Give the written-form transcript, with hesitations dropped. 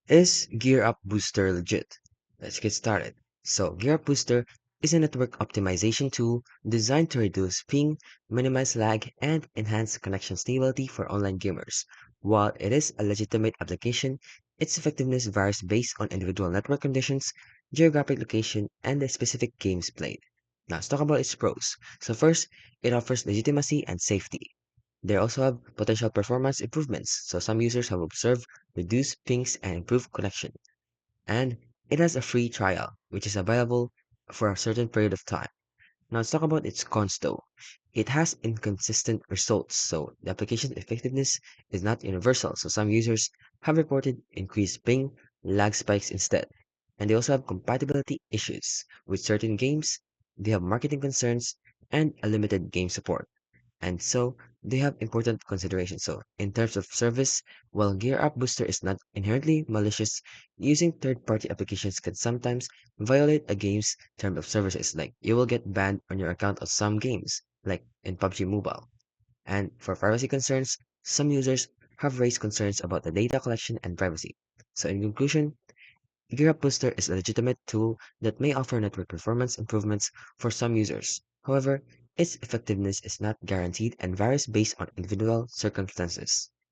Is Gear Up Booster legit? Let's get started. So, Gear Up Booster is a network optimization tool designed to reduce ping, minimize lag, and enhance connection stability for online gamers. While it is a legitimate application, its effectiveness varies based on individual network conditions, geographic location, and the specific games played. Now, let's talk about its pros. So, first, it offers legitimacy and safety. They also have potential performance improvements, so some users have observed reduced pings and improved connection. And it has a free trial, which is available for a certain period of time. Now let's talk about its cons though. It has inconsistent results, so the application's effectiveness is not universal, so some users have reported increased ping, lag spikes instead. And they also have compatibility issues with certain games, they have marketing concerns, and a limited game support. And so they have important considerations. So in terms of service, while Gear Up Booster is not inherently malicious, using third-party applications can sometimes violate a game's term of services. Like you will get banned on your account of some games, like in PUBG Mobile. And for privacy concerns, some users have raised concerns about the data collection and privacy. So in conclusion, GearUp Booster is a legitimate tool that may offer network performance improvements for some users. However, its effectiveness is not guaranteed and varies based on individual circumstances.